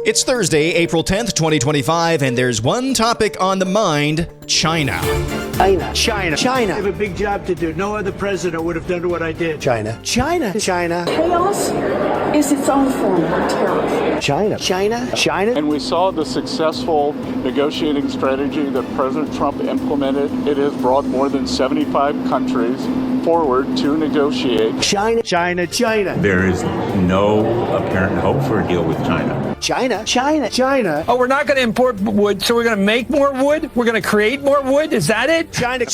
It's Thursday, April 10th, 2025, and there's one topic on the mind: China. China. I have a big job to do. No other president would have done what I did. China. Chaos is its own form of terror. China. And we saw the successful negotiating strategy that President Trump implemented. It has brought more than 75 countries forward to negotiate. China. There is no apparent hope for a deal with China. China. Oh, we're not going to import wood, so we're going to make more wood? We're going to create more wood? Is that it? China.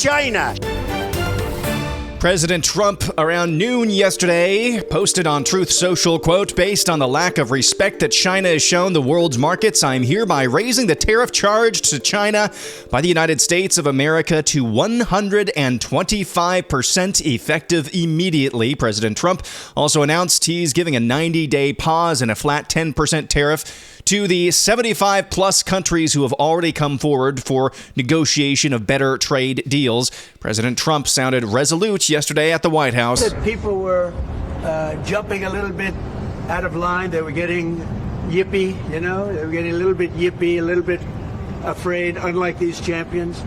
President Trump, around noon yesterday, posted on Truth Social, quote, "Based on the lack of respect that China has shown the world's markets, I'm hereby raising the tariff charge to China by the United States of America to 125% effective immediately." President Trump also announced he's giving a 90-day pause and a flat 10% tariff to the 75-plus countries who have already come forward for negotiation of better trade deals. President Trump sounded resolute yesterday at the White House. People were jumping a little bit out of line. They were getting yippy, They were getting a little bit yippy, a little bit afraid, unlike these champions,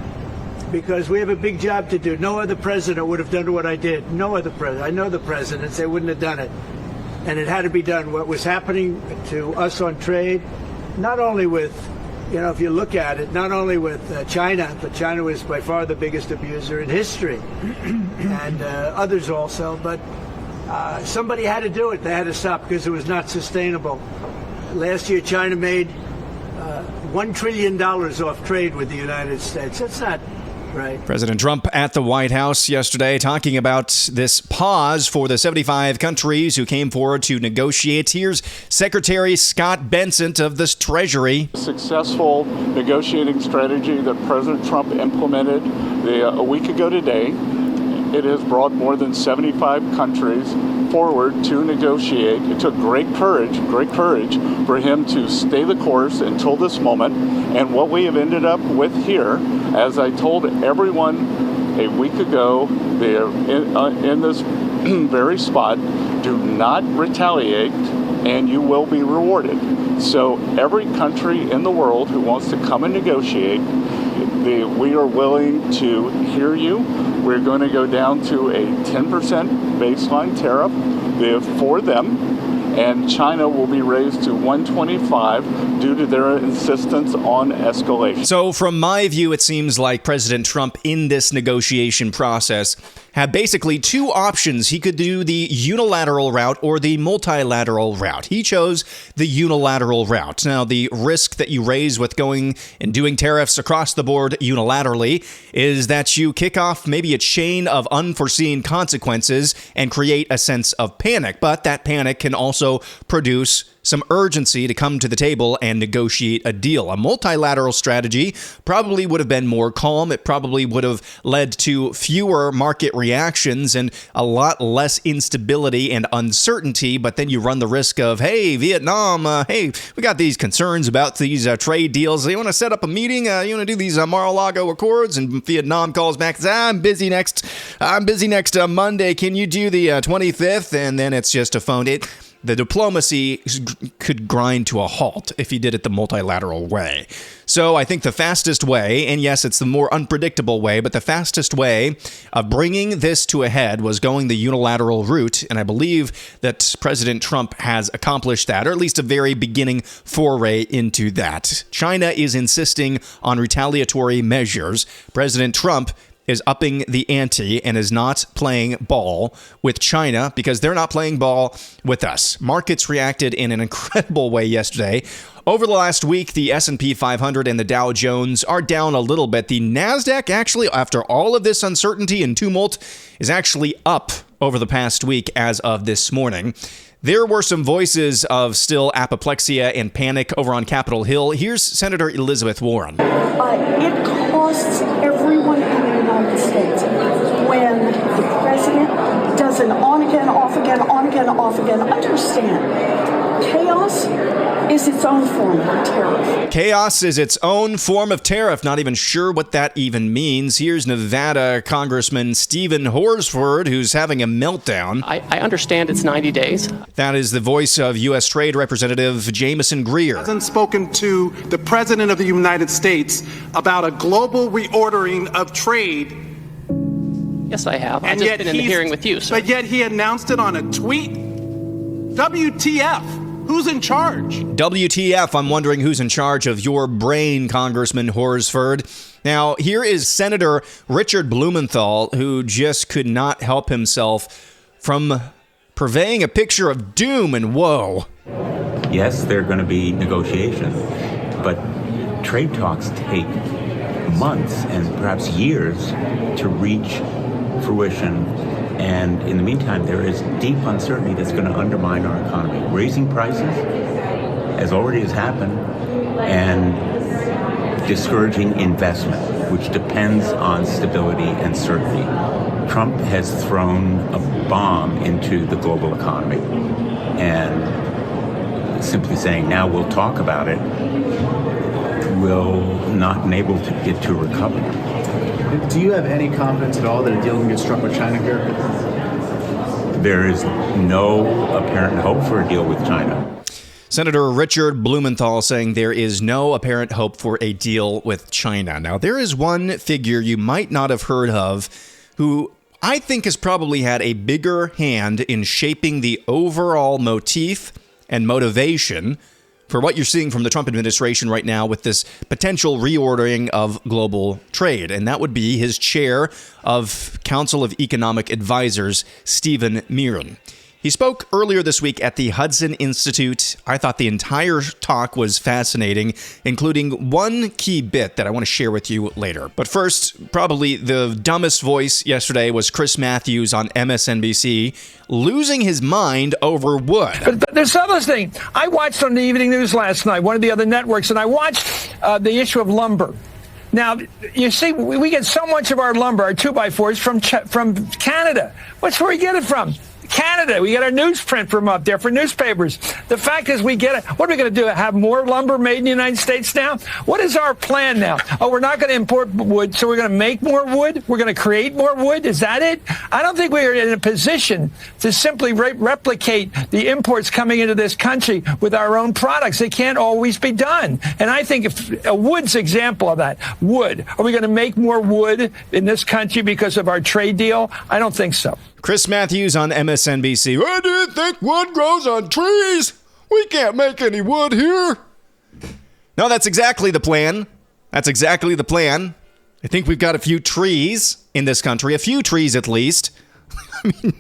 because we have a big job to do. No other president would have done what I did. No other president. I know the presidents. They wouldn't have done it. And it had to be done. What was happening to us on trade, not only with, if you look at it, not only with China, but China was by far the biggest abuser in history, and others also, but somebody had to do it. They had to stop because it was not sustainable. Last year, China made $1 trillion off trade with the United States. That's not right. President Trump at the White House yesterday talking about this pause for the 75 countries who came forward to negotiate. Here's Secretary Scott Bessent of the Treasury. Successful negotiating strategy that President Trump implemented a week ago today. It has brought more than 75 countries forward to negotiate. It took great courage for him to stay the course until this moment. And what we have ended up with here, as I told everyone a week ago, they are in this very spot, do not retaliate and you will be rewarded. So every country in the world who wants to come and negotiate, we are willing to hear you. We're going to go down to a 10% baseline tariff for them, and China will be raised to 125 due to their insistence on escalation. So from my view, it seems like President Trump in this negotiation process had basically two options. He could do the unilateral route or the multilateral route. He chose the unilateral route. Now, the risk that you raise with going and doing tariffs across the board unilaterally is that you kick off maybe a chain of unforeseen consequences and create a sense of panic. But that panic can also produce some urgency to come to the table and negotiate a deal. A multilateral strategy probably would have been more calm. It probably would have led to fewer market reactions and a lot less instability and uncertainty. But then you run the risk of, hey, Vietnam, we got these concerns about these trade deals. You want to set up a meeting? You want to do these Mar-a-Lago Accords? And Vietnam calls back and says, I'm busy next Monday. Can you do the 25th? And then it's just a phone. The diplomacy could grind to a halt if he did it the multilateral way. So I think the fastest way, and yes, it's the more unpredictable way, but the fastest way of bringing this to a head was going the unilateral route. And I believe that President Trump has accomplished that, or at least a very beginning foray into that. China is insisting on retaliatory measures. President Trump is upping the ante and is not playing ball with China because they're not playing ball with us. Markets reacted in an incredible way yesterday. Over the last week, the S&P 500 and the Dow Jones are down a little bit. The NASDAQ, actually, after all of this uncertainty and tumult, is actually up over the past week as of this morning. There were some voices of still apoplexia and panic over on Capitol Hill. Here's Senator Elizabeth Warren. It costs everyone in the United States when the president does an on again, off again, on again, off again. Understand, Chaos is its own form of tariff. Chaos is its own form of tariff. Not even sure what that even means. Here's Nevada Congressman Stephen Horsford, who's having a meltdown. I understand it's 90 days. That is the voice of U.S. Trade Representative Jameson Greer. Hasn't spoken to the President of the United States about a global reordering of trade. Yes, I have. I've just been in the hearing with you, sir. But yet he announced it on a tweet. WTF? Who's in charge? WTF, I'm wondering who's in charge of your brain, Congressman Horsford. Now, here is Senator Richard Blumenthal, who just could not help himself from purveying a picture of doom and woe. Yes, there are going to be negotiations, but trade talks take months and perhaps years to reach fruition. And in the meantime, there is deep uncertainty that's going to undermine our economy. Raising prices, as already has happened, and discouraging investment, which depends on stability and certainty. Trump has thrown a bomb into the global economy. And simply saying, now we'll talk about it, will not enable it to recover. Do you have any confidence at all that a deal can get struck with China here? There is no apparent hope for a deal with China. Senator Richard Blumenthal saying there is no apparent hope for a deal with China. Now, there is one figure you might not have heard of who I think has probably had a bigger hand in shaping the overall motif and motivation for what you're seeing from the Trump administration right now with this potential reordering of global trade. And that would be his chair of Council of Economic Advisors, Stephen Miron. He spoke earlier this week at the Hudson Institute. I thought the entire talk was fascinating, including one key bit that I want to share with you later. But first, probably the dumbest voice yesterday was Chris Matthews on MSNBC, losing his mind over wood. But there's another thing. I watched on the evening news last night, one of the other networks, and I watched the issue of lumber. Now, you see, we get so much of our lumber, our 2x4s, from Canada. Where we get it from? Canada. We get our newsprint from up there for newspapers. The fact is we get it. What are we going to do? Have more lumber made in the United States now? What is our plan now? Oh, we're not going to import wood, so we're going to make more wood? We're going to create more wood? Is that it? I don't think we're in a position to simply replicate the imports coming into this country with our own products. It can't always be done. And I think if a wood's example of that, wood. Are we going to make more wood in this country because of our trade deal? I don't think so. Chris Matthews on MSNBC. Why do you think wood grows on trees? We can't make any wood here. No, that's exactly the plan. That's exactly the plan. I think we've got a few trees in this country, a few trees at least. I mean,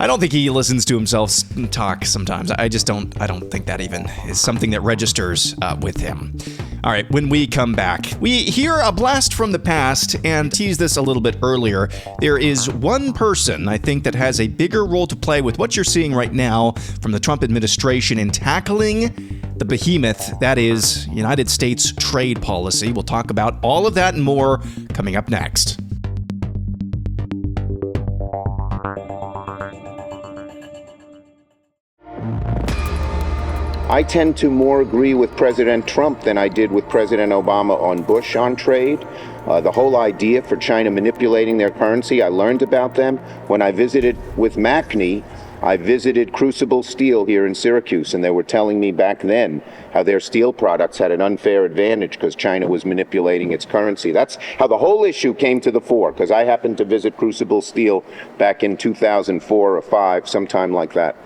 I don't think he listens to himself talk sometimes. I don't think that even is something that registers with him. All right, when we come back, we hear a blast from the past and tease this a little bit earlier. There is one person, I think, that has a bigger role to play with what you're seeing right now from the Trump administration in tackling the behemoth that is United States trade policy. We'll talk about all of that and more coming up next. I tend to more agree with President Trump than I did with President Obama on Bush on trade. The whole idea for China manipulating their currency, I learned about them when I visited with Macney. I visited Crucible Steel here in Syracuse, and they were telling me back then how their steel products had an unfair advantage because China was manipulating its currency. That's how the whole issue came to the fore, because I happened to visit Crucible Steel back in 2004 or 5, sometime like that.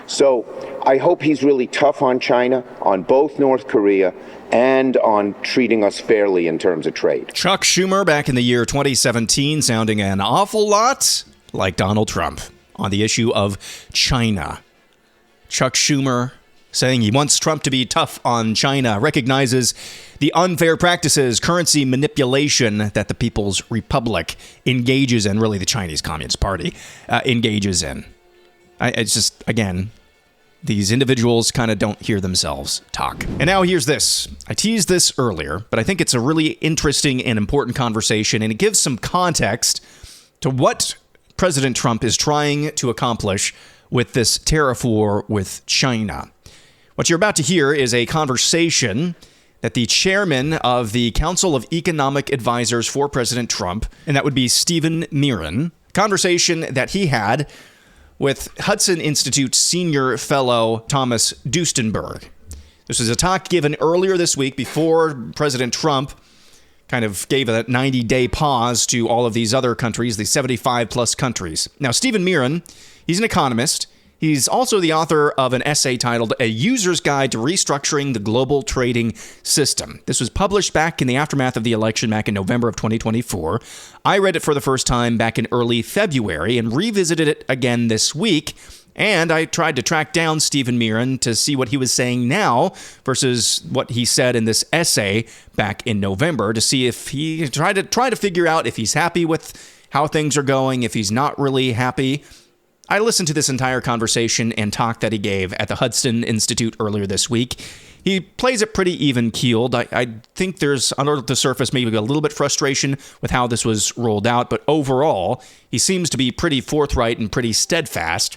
So I hope he's really tough on China, on both North Korea, and on treating us fairly in terms of trade. Chuck Schumer back in the year 2017 sounding an awful lot like Donald Trump on the issue of China. Chuck Schumer saying he wants Trump to be tough on China, recognizes the unfair practices, currency manipulation that the People's Republic engages in, really the Chinese Communist Party engages in. It's just, again, these individuals kind of don't hear themselves talk. And now here's this. I teased this earlier, but I think it's a really interesting and important conversation, and it gives some context to what President Trump is trying to accomplish with this tariff war with China. What you're about to hear is a conversation that the chairman of the Council of Economic Advisors for President Trump, and that would be Stephen Miran, conversation that he had with Hudson Institute senior fellow Thomas Duestenberg. This was a talk given earlier this week before President Trump kind of gave a 90-day pause to all of these other countries, the 75-plus countries. Now, Stephen Miran, he's an economist. He's also the author of an essay titled A User's Guide to Restructuring the Global Trading System. This was published back in the aftermath of the election back in November of 2024. I read it for the first time back in early February and revisited it again this week. And I tried to track down Stephen Miran to see what he was saying now versus what he said in this essay back in November to see if he try to figure out if he's happy with how things are going, if he's not really happy. I listened to this entire conversation and talk that he gave at the Hudson Institute earlier this week. He plays it pretty even-keeled. I think there's, under the surface, maybe a little bit frustration with how this was rolled out, but overall, he seems to be pretty forthright and pretty steadfast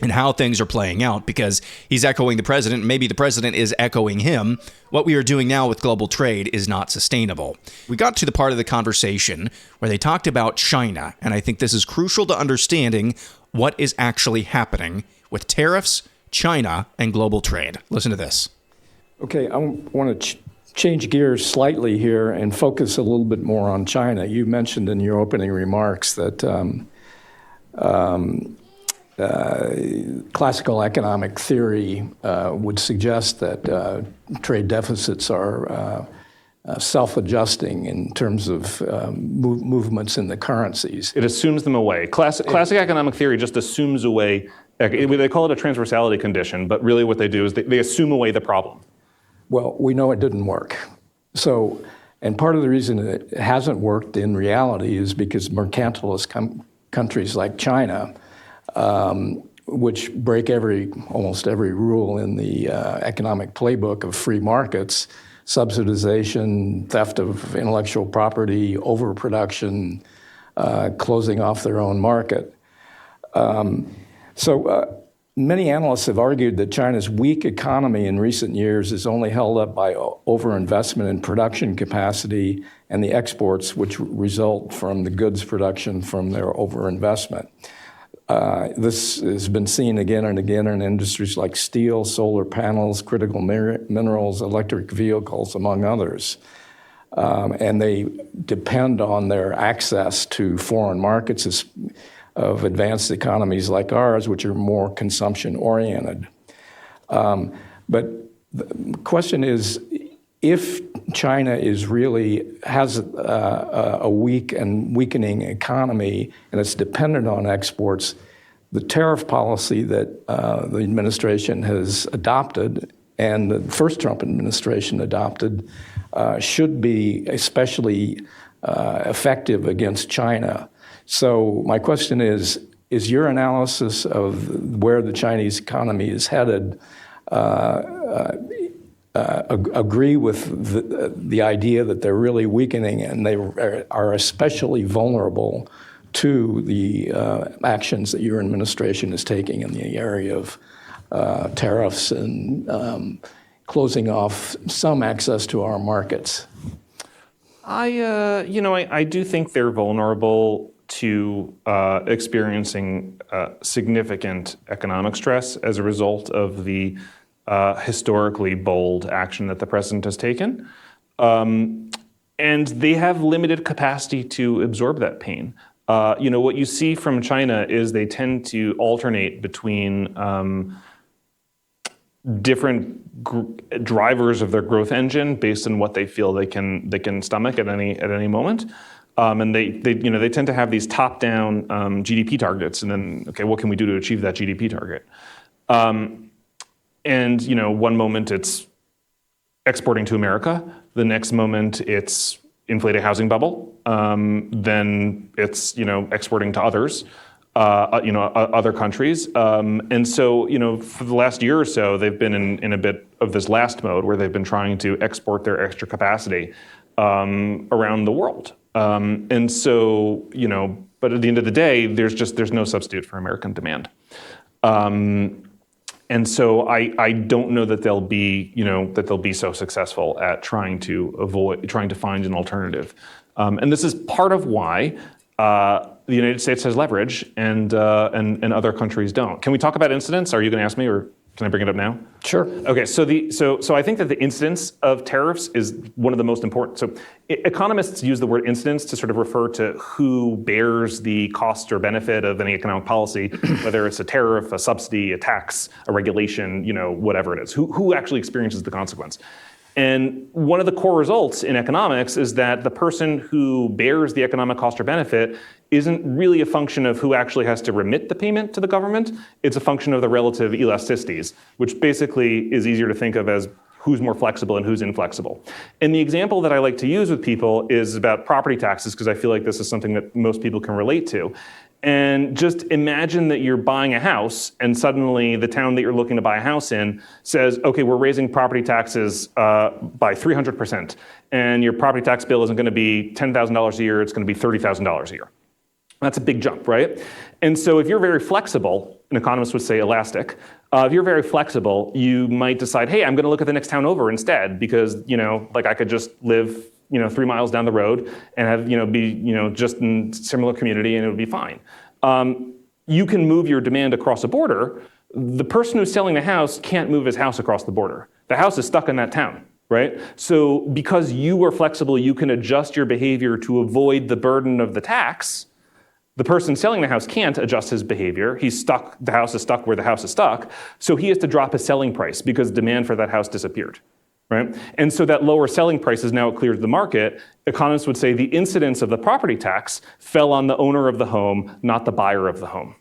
in how things are playing out, because he's echoing the president. Maybe the president is echoing him. What we are doing now with global trade is not sustainable. We got to the part of the conversation where they talked about China, and I think this is crucial to understanding what is actually happening with tariffs, China, and global trade. Listen to this. Okay, I want to change gears slightly here and focus a little bit more on China. You mentioned in your opening remarks that classical economic theory would suggest that trade deficits are self-adjusting in terms of movements in the currencies. It assumes them away. Classic economic theory just assumes away, they call it a transversality condition, but really what they do is they assume away the problem. Well, we know it didn't work. So, and part of the reason it hasn't worked in reality is because mercantilist countries like China, which break almost every rule in the economic playbook of free markets, subsidization, theft of intellectual property, overproduction, closing off their own market. Many analysts have argued that China's weak economy in recent years is only held up by overinvestment in production capacity and the exports which result from the goods production from their overinvestment. This has been seen again and again in industries like steel, solar panels, critical minerals, electric vehicles, among others. And they depend on their access to foreign markets of advanced economies like ours, which are more consumption-oriented. But the question is, if China has a weak and weakening economy and it's dependent on exports, the tariff policy that the administration has adopted and the first Trump administration adopted should be especially effective against China. So my question is your analysis of where the Chinese economy is headed agree with the idea that they're really weakening and they are especially vulnerable to the actions that your administration is taking in the area of tariffs and closing off some access to our markets? I do think they're vulnerable to experiencing significant economic stress as a result of the historically bold action that the president has taken. And they have limited capacity to absorb that pain. What you see from China is they tend to alternate between different drivers of their growth engine based on what they feel they can stomach at any moment. And they tend to have these top-down GDP targets, and then, okay, what can we do to achieve that GDP target? And one moment it's exporting to America, the next moment it's inflate a housing bubble, then it's exporting to others, other countries, and so for the last year or so they've been in a bit of this last mode where they've been trying to export their extra capacity around the world. And so, but at the end of the day, there's no substitute for American demand. And so I don't know that they'll be so successful at trying to find an alternative. And this is part of why the United States has leverage and other countries don't. Can we talk about incidents? Are you going to ask me, or can I bring it up now? Sure. Okay, so I think that the incidence of tariffs is one of the most important. So economists use the word incidence to sort of refer to who bears the cost or benefit of any economic policy, whether it's a tariff, a subsidy, a tax, a regulation, whatever it is. Who actually experiences the consequence? And one of the core results in economics is that the person who bears the economic cost or benefit isn't really a function of who actually has to remit the payment to the government. It's a function of the relative elasticities, which basically is easier to think of as who's more flexible and who's inflexible. And the example that I like to use with people is about property taxes, because I feel like this is something that most people can relate to. And just imagine that you're buying a house and suddenly the town that you're looking to buy a house in says, okay, we're raising property taxes by 300%. And your property tax bill isn't going to be $10,000 a year, it's going to be $30,000 a year. That's a big jump, right? And so if you're very flexible, an economist would say elastic, if you're very flexible, you might decide, hey, I'm going to look at the next town over instead because, I could just live 3 miles down the road and have, be, just in similar community and it would be fine. You can move your demand across a border. The person who's selling the house can't move his house across the border. The house is stuck in that town, right? So because you are flexible, you can adjust your behavior to avoid the burden of the tax. The person selling the house can't adjust his behavior. He's stuck, the house is stuck where the house is stuck. So he has to drop his selling price because demand for that house disappeared. Right? And so that lower selling price is now it clears the market. Economists would say the incidence of the property tax fell on the owner of the home, not the buyer of the home.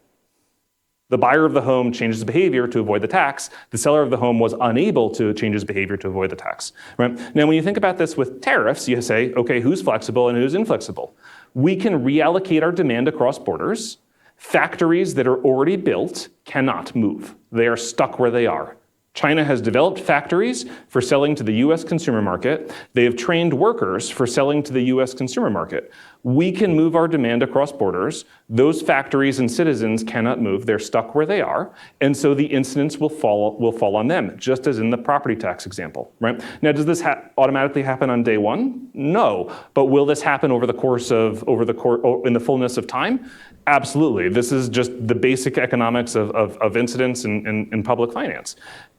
The buyer of the home changed his behavior to avoid the tax. The seller of the home was unable to change his behavior to avoid the tax. Right? Now, when you think about this with tariffs, you say, okay, who's flexible and who's inflexible? We can reallocate our demand across borders. Factories that are already built cannot move. They are stuck where they are. China has developed factories for selling to the US consumer market. They have trained workers for selling to the US consumer market. We can move our demand across borders. Those factories and citizens cannot move. They're stuck where they are. And so the incidence will fall on them, just as in the property tax example, right? Now, does this automatically happen on day one? No. But will this happen in the fullness of time? Absolutely. This is just the basic economics of incidence in public finance.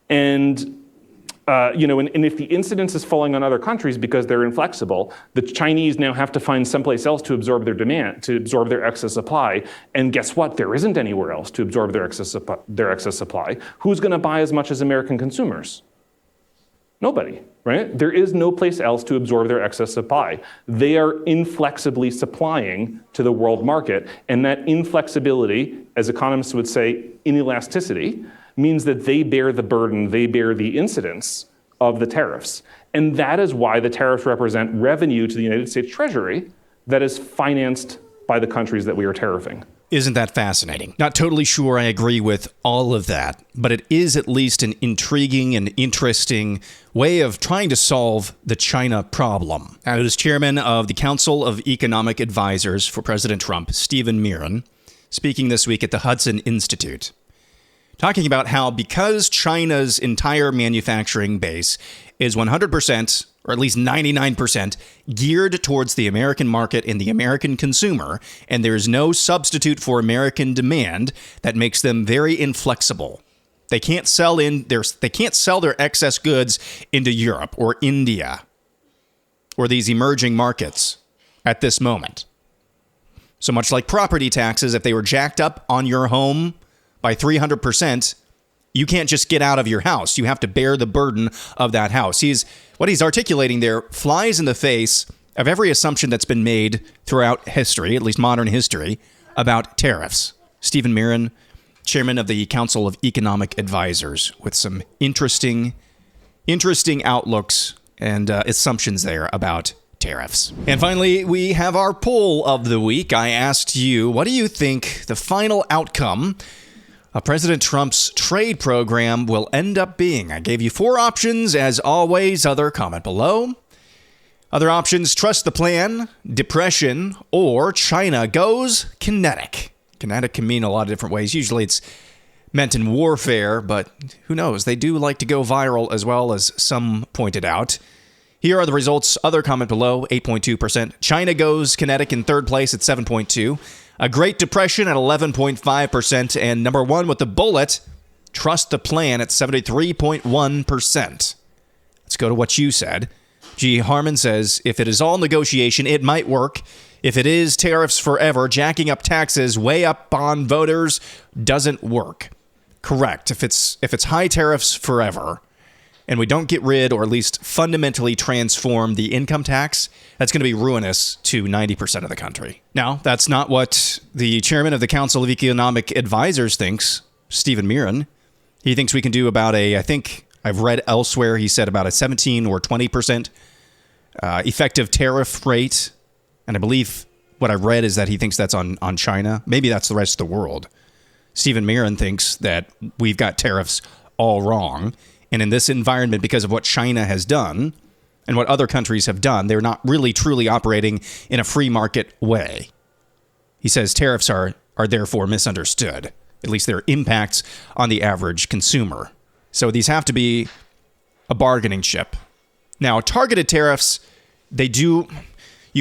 And if the incidence is falling on other countries because they're inflexible, the Chinese now have to find someplace else to absorb their demand, to absorb their excess supply. And guess what? There isn't anywhere else to absorb their excess supply. Who's going to buy as much as American consumers? Nobody, right? There is no place else to absorb their excess supply. They are inflexibly supplying to the world market. And that inflexibility, as economists would say, inelasticity, means that they bear the burden, they bear the incidence of the tariffs. And that is why the tariffs represent revenue to the United States Treasury that is financed by the countries that we are tariffing. Isn't that fascinating? Not totally sure I agree with all of that, but it is at least an intriguing and interesting way of trying to solve the China problem. Now, it is chairman of the Council of Economic Advisors for President Trump, Stephen Miron, speaking this week at the Hudson Institute, talking about how because China's entire manufacturing base is 100%, or at least 99%, geared towards the American market and the American consumer, and there's no substitute for American demand, that makes them very inflexible. They can't sell their excess goods into Europe or India or these emerging markets at this moment. So much like property taxes, if they were jacked up on your home by 300%, you can't just get out of your house. You have to bear the burden of that house. What he's articulating there flies in the face of every assumption that's been made throughout history, at least modern history, about tariffs. Stephen Miron, chairman of the Council of Economic Advisors, with some interesting outlooks and assumptions there about tariffs. And finally, we have our poll of the week. I asked you, what do you think the final outcome President Trump's trade program will end up being? I gave you 4 options. As always, other comment below. Other options: trust the plan, depression, or China goes kinetic. Kinetic can mean a lot of different ways. Usually it's meant in warfare, but who knows? They do like to go viral as well, as some pointed out. Here are the results. Other comment below, 8.2%. China goes kinetic in third place at 7.2%. A Great Depression at 11.5%. And number one with the bullet, trust the plan at 73.1%. Let's go to what you said. G. Harmon says, if it is all negotiation, it might work. If it is tariffs forever, jacking up taxes way up on voters doesn't work. Correct. If it's high tariffs forever, and we don't get rid or at least fundamentally transform the income tax, that's going to be ruinous to 90% of the country. Now, that's not what the chairman of the Council of Economic Advisors thinks, Stephen Miran. He thinks we can do about I think I've read elsewhere, he said about a 17 or 20% effective tariff rate. And I believe what I read is that he thinks that's on China. Maybe that's the rest of the world. Stephen Miran thinks that we've got tariffs all wrong. And in this environment, because of what China has done and what other countries have done, they're not really truly operating in a free market way. He says tariffs are therefore misunderstood, at least their impacts on the average consumer. So these have to be a bargaining chip. Now, targeted tariffs, you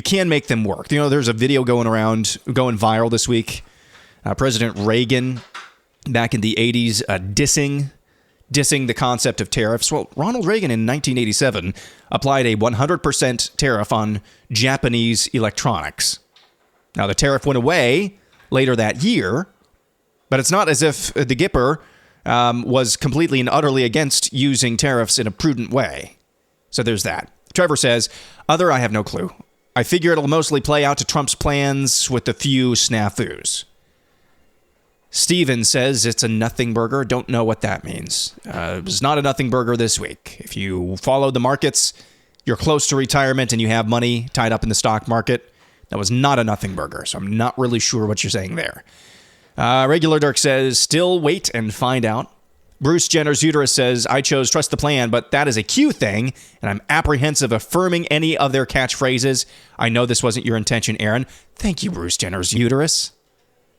can make them work. You know, there's a video going viral this week. President Reagan, back in the 80s, dissing the concept of tariffs. Well, Ronald Reagan in 1987 applied a 100% tariff on Japanese electronics. Now, the tariff went away later that year, but it's not as if the Gipper was completely and utterly against using tariffs in a prudent way. So there's that. Trevor says, I have no clue. I figure it'll mostly play out to Trump's plans with a few snafus. Steven says it's a nothing burger. Don't know what that means. It was not a nothing burger this week. If you follow the markets, you're close to retirement and you have money tied up in the stock market, that was not a nothing burger. So I'm not really sure what you're saying there. Regular Dirk says, still wait and find out. Bruce Jenner's uterus says, I chose trust the plan, but that is a Q thing, and I'm apprehensive affirming any of their catchphrases. I know this wasn't your intention, Aaron. Thank you, Bruce Jenner's uterus.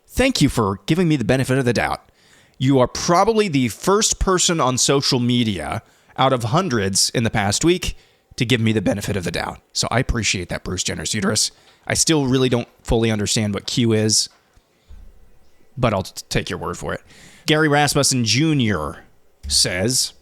Thank you for giving me the benefit of the doubt. You are probably the first person on social media out of hundreds in the past week to give me the benefit of the doubt. So I appreciate that, Bruce Jenner's uterus. I still really don't fully understand what Q is, but I'll take your word for it. Gary Rasmussen Jr. says,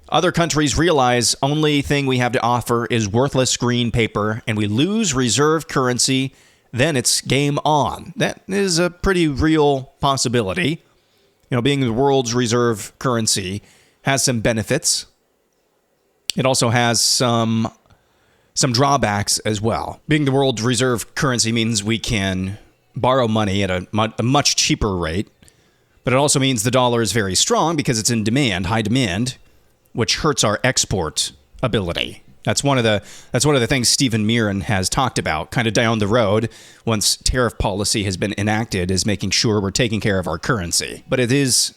other countries realize only thing we have to offer is worthless green paper, and we lose reserve currency, then it's game on. That is a pretty real possibility. You know, being the world's reserve currency has some benefits. It also has some drawbacks as well. Being the world's reserve currency means we can borrow money at a much cheaper rate, but it also means the dollar is very strong because it's in demand, high demand, which hurts our export ability. That's one of the things Stephen Miran has talked about kind of down the road once tariff policy has been enacted, is making sure we're taking care of our currency. But it is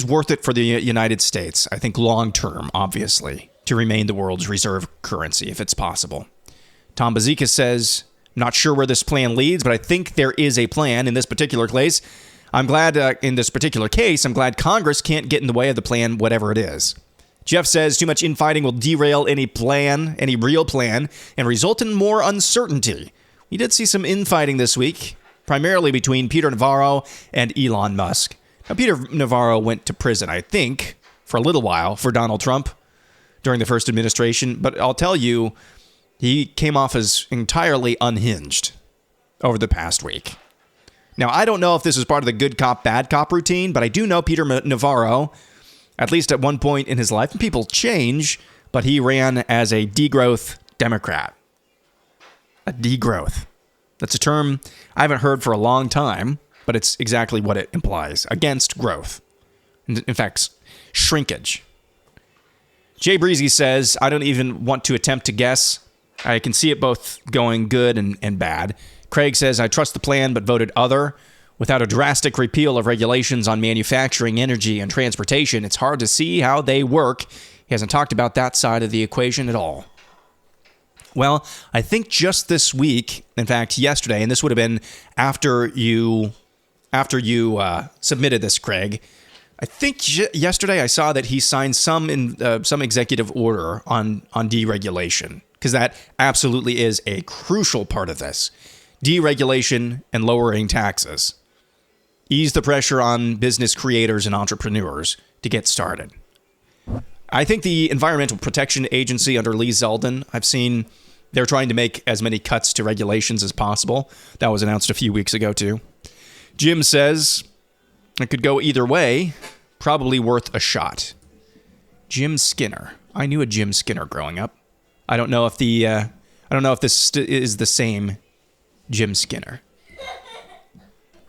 worth it for the United States, I think long term, obviously, to remain the world's reserve currency if it's possible. Tom Bazika says, not sure where this plan leads, but I think there is a plan in this particular case. I'm glad I'm glad Congress can't get in the way of the plan, whatever it is. Jeff says too much infighting will derail any real plan, and result in more uncertainty. We did see some infighting this week, primarily between Peter Navarro and Elon Musk. Now, Peter Navarro went to prison, I think, for a little while for Donald Trump during the first administration, but I'll tell you, he came off as entirely unhinged over the past week. Now, I don't know if this is part of the good cop, bad cop routine, but I do know Peter Navarro, at least at one point in his life, and people change, but he ran as a degrowth Democrat. A degrowth. That's a term I haven't heard for a long time, but it's exactly what it implies. Against growth. In fact, shrinkage. Jay Breezy says, I don't even want to attempt to guess. I can see it both going good and bad. Craig says, I trust the plan, but voted other. Without a drastic repeal of regulations on manufacturing, energy, and transportation, it's hard to see how they work. He hasn't talked about that side of the equation at all. Well, I think just this week, in fact, yesterday, and this would have been after you after you submitted this, Craig. I think yesterday I saw that he signed some executive order on deregulation, because that absolutely is a crucial part of this. Deregulation and lowering taxes. Ease the pressure on business creators and entrepreneurs to get started. I think the Environmental Protection Agency under Lee Zeldin, I've seen they're trying to make as many cuts to regulations as possible. That was announced a few weeks ago, too. Jim says it could go either way, probably worth a shot. Jim Skinner. I knew a Jim Skinner growing up. I don't know if this is the same Jim Skinner.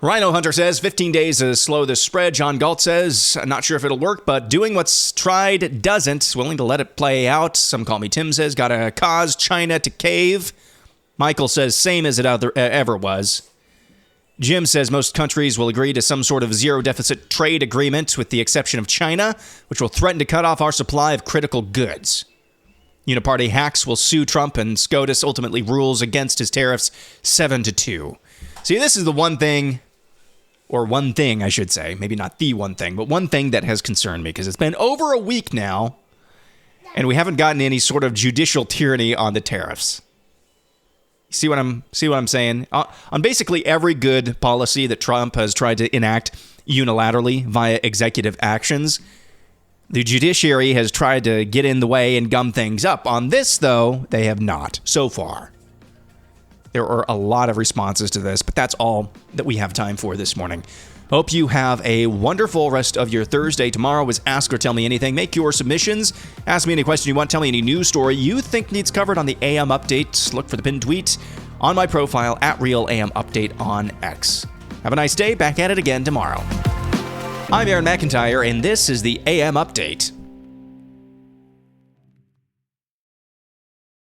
Rhino Hunter says 15 days to slow the spread. John Galt says, I'm not sure if it'll work, but doing what's tried doesn't. Willing to let it play out. Some call me Tim says, gotta cause China to cave. Michael says, same as it ever was. Jim says most countries will agree to some sort of zero-deficit trade agreement with the exception of China, which will threaten to cut off our supply of critical goods. Uniparty hacks will sue Trump, and SCOTUS ultimately rules against his tariffs 7-2. See, this is the one thing, or one thing I should say, maybe not the one thing, but one thing that has concerned me, because it's been over a week now, and we haven't gotten any sort of judicial tyranny on the tariffs. See what I'm saying? On basically every good policy that Trump has tried to enact unilaterally via executive actions, the judiciary has tried to get in the way and gum things up. On this, though, they have not so far. There are a lot of responses to this, but that's all that we have time for this morning. Hope you have a wonderful rest of your Thursday. Tomorrow is Ask or Tell Me Anything. Make your submissions. Ask me any question you want. Tell me any news story you think needs covered on the AM Update. Look for the pinned tweet on my profile at Real AM Update on X. Have a nice day. Back at it again tomorrow. I'm Aaron McIntyre, and this is the AM Update.